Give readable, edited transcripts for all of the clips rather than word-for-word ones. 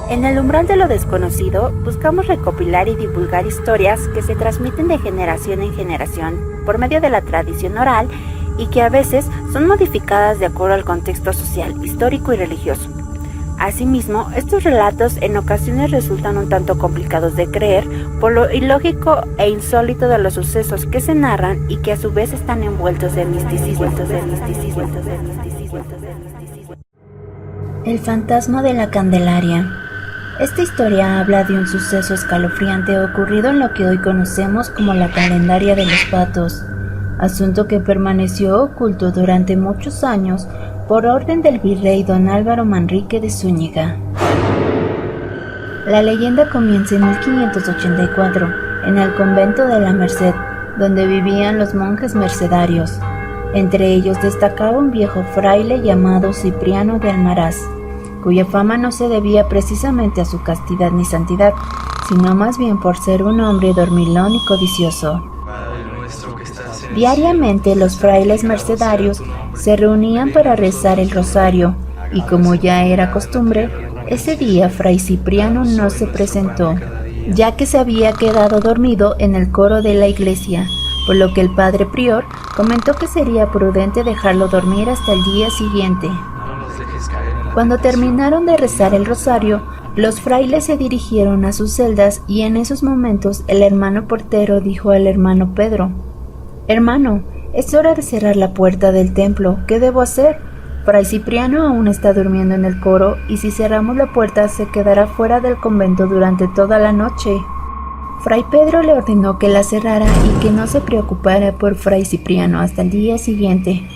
En el umbral de lo desconocido, buscamos recopilar y divulgar historias que se transmiten de generación en generación por medio de la tradición oral y que a veces son modificadas de acuerdo al contexto social, histórico y religioso. Asimismo, estos relatos en ocasiones resultan un tanto complicados de creer por lo ilógico e insólito de los sucesos que se narran y que a su vez están envueltos en misticismo. El fantasma de la Candelaria. Esta historia habla de un suceso escalofriante ocurrido en lo que hoy conocemos como la Calendaria de los Patos, asunto que permaneció oculto durante muchos años por orden del virrey don Álvaro Manrique de Zúñiga. La leyenda comienza en 1584, en el convento de la Merced, donde vivían los monjes mercedarios. Entre ellos destacaba un viejo fraile llamado Cipriano de Almaraz, cuya fama no se debía precisamente a su castidad ni santidad, sino más bien por ser un hombre dormilón y codicioso. Diariamente los frailes mercedarios se reunían para rezar el rosario, y como ya era costumbre, ese día Fray Cipriano no se presentó, ya que se había quedado dormido en el coro de la iglesia, por lo que el padre prior comentó que sería prudente dejarlo dormir hasta el día siguiente. Cuando terminaron de rezar el rosario, los frailes se dirigieron a sus celdas y en esos momentos el hermano portero dijo al hermano Pedro: «Hermano, es hora de cerrar la puerta del templo, ¿qué debo hacer? Fray Cipriano aún está durmiendo en el coro y si cerramos la puerta se quedará fuera del convento durante toda la noche». Fray Pedro le ordenó que la cerrara y que no se preocupara por Fray Cipriano hasta el día siguiente.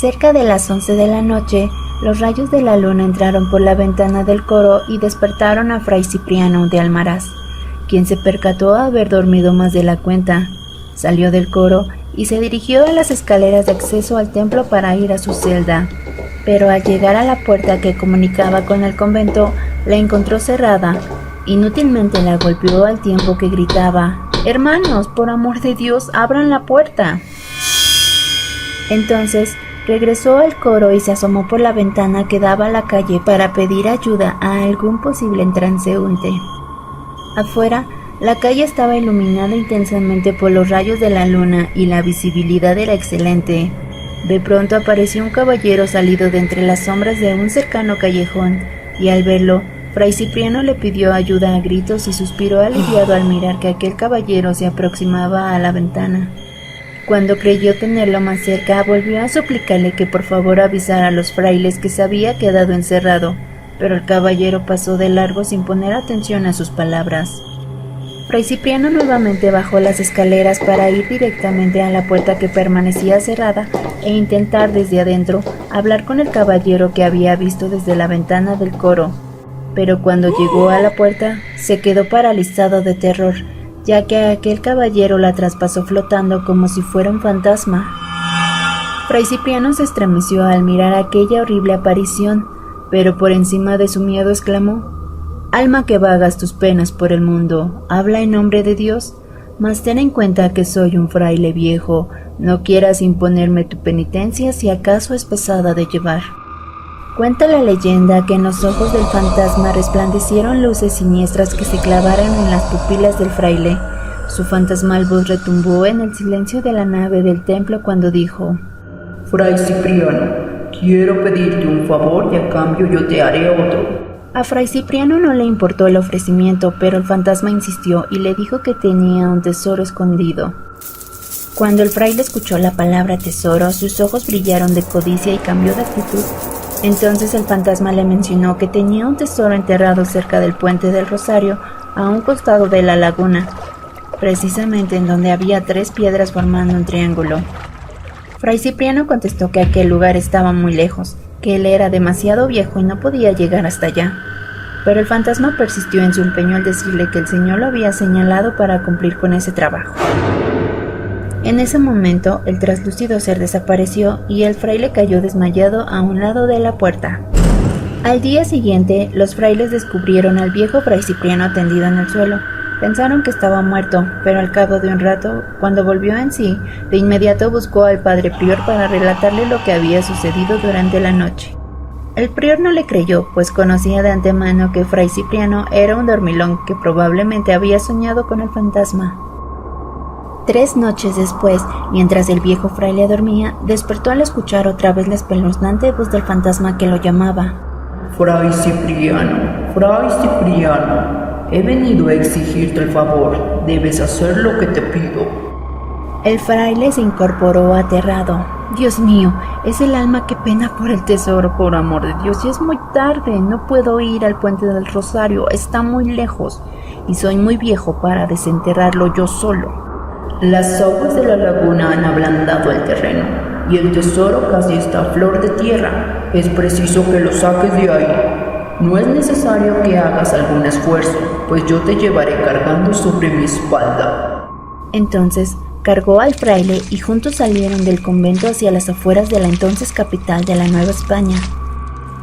Cerca de las 11 de la noche, los rayos de la luna entraron por la ventana del coro y despertaron a Fray Cipriano de Almaraz, quien se percató de haber dormido más de la cuenta. Salió del coro y se dirigió a las escaleras de acceso al templo para ir a su celda, pero al llegar a la puerta que comunicaba con el convento, la encontró cerrada. Inútilmente la golpeó al tiempo que gritaba: «Hermanos, por amor de Dios, abran la puerta». Entonces regresó al coro y se asomó por la ventana que daba a la calle para pedir ayuda a algún posible transeúnte. Afuera, la calle estaba iluminada intensamente por los rayos de la luna y la visibilidad era excelente. De pronto apareció un caballero salido de entre las sombras de un cercano callejón, y al verlo, Fray Cipriano le pidió ayuda a gritos y suspiró aliviado al mirar que aquel caballero se aproximaba a la ventana. Cuando creyó tenerlo más cerca, volvió a suplicarle que por favor avisara a los frailes que se había quedado encerrado, pero el caballero pasó de largo sin poner atención a sus palabras. Fray Cipriano nuevamente bajó las escaleras para ir directamente a la puerta que permanecía cerrada e intentar desde adentro hablar con el caballero que había visto desde la ventana del coro. Pero cuando llegó a la puerta, se quedó paralizado de terror, ya que aquel caballero la traspasó flotando como si fuera un fantasma. Fray Cipriano se estremeció al mirar aquella horrible aparición, pero por encima de su miedo exclamó: «Alma que vagas tus penas por el mundo, habla en nombre de Dios, mas ten en cuenta que soy un fraile viejo, no quieras imponerme tu penitencia si acaso es pesada de llevar». Cuenta la leyenda que en los ojos del fantasma resplandecieron luces siniestras que se clavaron en las pupilas del fraile. Su fantasmal voz retumbó en el silencio de la nave del templo cuando dijo: «Fray Cipriano, quiero pedirte un favor y a cambio yo te haré otro». A Fray Cipriano no le importó el ofrecimiento, pero el fantasma insistió y le dijo que tenía un tesoro escondido. Cuando el fraile escuchó la palabra tesoro, sus ojos brillaron de codicia y cambió de actitud. Entonces el fantasma le mencionó que tenía un tesoro enterrado cerca del puente del Rosario, a un costado de la laguna, precisamente en donde había 3 piedras formando un triángulo. Fray Cipriano contestó que aquel lugar estaba muy lejos, que él era demasiado viejo y no podía llegar hasta allá. Pero el fantasma persistió en su empeño al decirle que el Señor lo había señalado para cumplir con ese trabajo. En ese momento, el traslúcido ser desapareció y el fraile cayó desmayado a un lado de la puerta. Al día siguiente, los frailes descubrieron al viejo Fray Cipriano tendido en el suelo. Pensaron que estaba muerto, pero al cabo de un rato, cuando volvió en sí, de inmediato buscó al padre prior para relatarle lo que había sucedido durante la noche. El prior no le creyó, pues conocía de antemano que Fray Cipriano era un dormilón que probablemente había soñado con el fantasma. 3 noches después, mientras el viejo fraile dormía, despertó al escuchar otra vez la espeluznante voz del fantasma que lo llamaba. Fray Cipriano, he venido a exigirte el favor. Debes hacer lo que te pido. El fraile se incorporó aterrado. Dios mío, es el alma que pena por el tesoro, por amor de Dios, y es muy tarde, no puedo ir al puente del Rosario, está muy lejos, y soy muy viejo para desenterrarlo yo solo. Las aguas de la laguna han ablandado el terreno, y el tesoro casi está a flor de tierra. Es preciso que lo saques de ahí. No es necesario que hagas algún esfuerzo, pues yo te llevaré cargando sobre mi espalda. Entonces cargó al fraile y juntos salieron del convento hacia las afueras de la entonces capital de la Nueva España.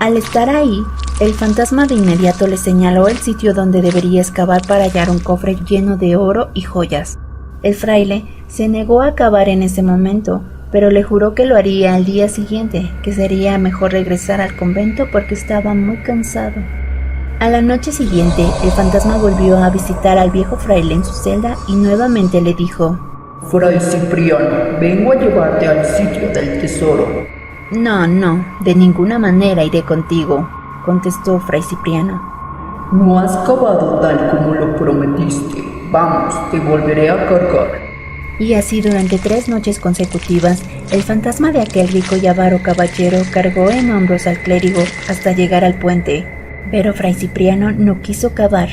Al estar ahí, el fantasma de inmediato le señaló el sitio donde debería excavar para hallar un cofre lleno de oro y joyas. El fraile se negó a cavar en ese momento, pero le juró que lo haría al día siguiente, que sería mejor regresar al convento porque estaba muy cansado. A la noche siguiente, el fantasma volvió a visitar al viejo fraile en su celda y nuevamente le dijo: Fray Cipriano, vengo a llevarte al sitio del tesoro. No, de ninguna manera iré contigo, contestó Fray Cipriano. No has cavado tal como lo prometiste. Vamos, te volveré a cargar. Y así durante 3 noches consecutivas, el fantasma de aquel rico y avaro caballero cargó en hombros al clérigo hasta llegar al puente, pero Fray Cipriano no quiso cavar.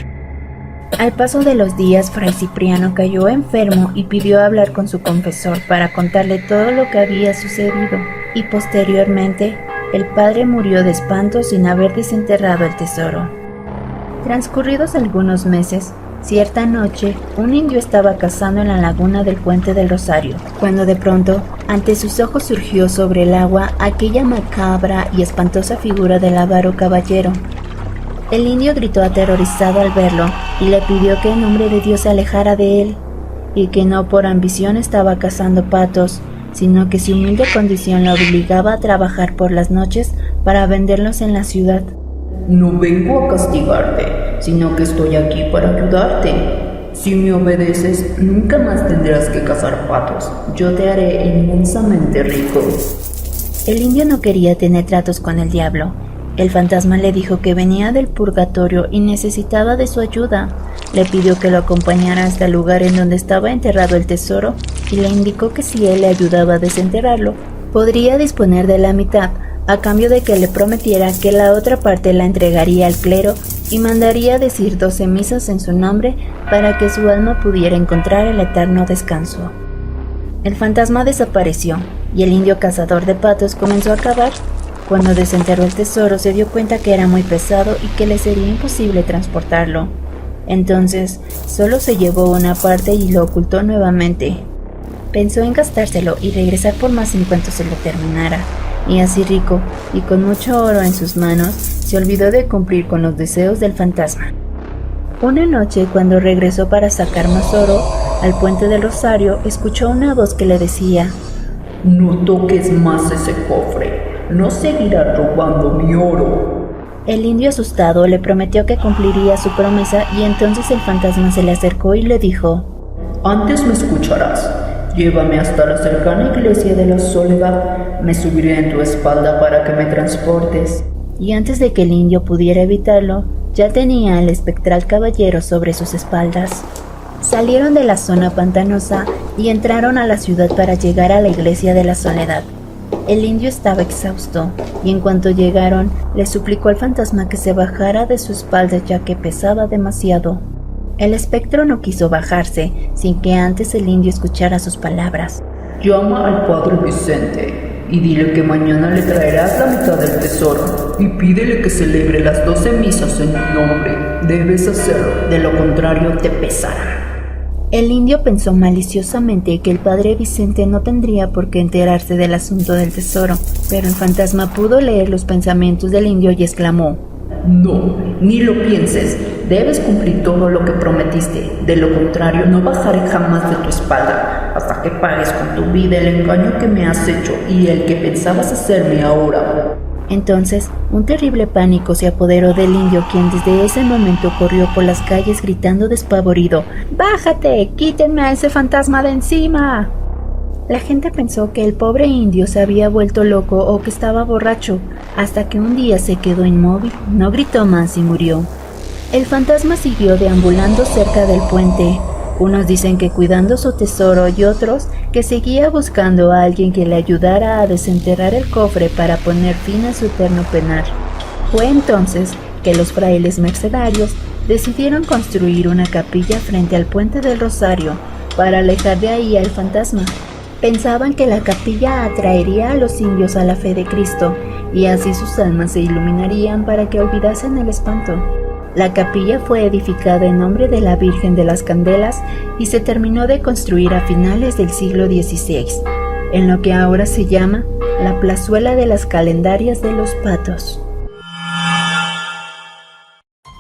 Al paso de los días, Fray Cipriano cayó enfermo y pidió hablar con su confesor para contarle todo lo que había sucedido, y posteriormente, el padre murió de espanto sin haber desenterrado el tesoro. Transcurridos algunos meses, cierta noche, un indio estaba cazando en la laguna del Puente del Rosario, cuando de pronto, ante sus ojos surgió sobre el agua aquella macabra y espantosa figura del avaro caballero. El indio gritó aterrorizado al verlo y le pidió que en nombre de Dios se alejara de él, y que no por ambición estaba cazando patos, sino que su humilde condición la obligaba a trabajar por las noches para venderlos en la ciudad. No vengo a castigarte, sino que estoy aquí para ayudarte. Si me obedeces, nunca más tendrás que cazar patos. Yo te haré inmensamente rico. El indio no quería tener tratos con el diablo. El fantasma le dijo que venía del purgatorio y necesitaba de su ayuda. Le pidió que lo acompañara hasta el lugar en donde estaba enterrado el tesoro y le indicó que si él le ayudaba a desenterrarlo, podría disponer de la mitad, a cambio de que le prometiera que la otra parte la entregaría al clero y mandaría decir 12 misas en su nombre para que su alma pudiera encontrar el eterno descanso. El fantasma desapareció y el indio cazador de patos comenzó a cavar. Cuando desenterró el tesoro se dio cuenta que era muy pesado y que le sería imposible transportarlo. Entonces, solo se llevó una parte y lo ocultó nuevamente. Pensó en gastárselo y regresar por más en cuanto se lo terminara. Y así rico, y con mucho oro en sus manos, se olvidó de cumplir con los deseos del fantasma. Una noche, cuando regresó para sacar más oro, al puente del Rosario, escuchó una voz que le decía: No toques más ese cofre. No seguirá robando mi oro. El indio asustado le prometió que cumpliría su promesa y entonces el fantasma se le acercó y le dijo: Antes me escucharás. Llévame hasta la cercana iglesia de la Soledad. Me subiré en tu espalda para que me transportes. Y antes de que el indio pudiera evitarlo, ya tenía al espectral caballero sobre sus espaldas. Salieron de la zona pantanosa y entraron a la ciudad para llegar a la iglesia de la Soledad. El indio estaba exhausto, y en cuanto llegaron, le suplicó al fantasma que se bajara de su espalda ya que pesaba demasiado. El espectro no quiso bajarse, sin que antes el indio escuchara sus palabras. Llama al padre Vicente, y dile que mañana le traerás la mitad del tesoro, y pídele que celebre las 12 misas en mi nombre. Debes hacerlo, de lo contrario te pesará. El indio pensó maliciosamente que el padre Vicente no tendría por qué enterarse del asunto del tesoro, pero el fantasma pudo leer los pensamientos del indio y exclamó: No, ni lo pienses, debes cumplir todo lo que prometiste, de lo contrario no bajaré jamás de tu espalda, hasta que pagues con tu vida el engaño que me has hecho y el que pensabas hacerme ahora. Entonces, un terrible pánico se apoderó del indio, quien desde ese momento corrió por las calles gritando despavorido: ¡Bájate! ¡Quítenme a ese fantasma de encima! La gente pensó que el pobre indio se había vuelto loco o que estaba borracho, hasta que un día se quedó inmóvil, no gritó más y murió. El fantasma siguió deambulando cerca del puente. Unos dicen que cuidando su tesoro y otros que seguía buscando a alguien que le ayudara a desenterrar el cofre para poner fin a su eterno penar. Fue entonces que los frailes mercedarios decidieron construir una capilla frente al puente del Rosario para alejar de ahí al fantasma. Pensaban que la capilla atraería a los indios a la fe de Cristo y así sus almas se iluminarían para que olvidasen el espanto. La capilla fue edificada en nombre de la Virgen de las Candelas y se terminó de construir a finales del siglo XVI, en lo que ahora se llama la Plazuela de las Calendarias de los Patos.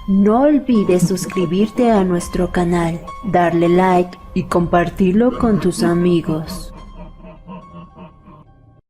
No olvides suscribirte a nuestro canal, darle like y compartirlo con tus amigos.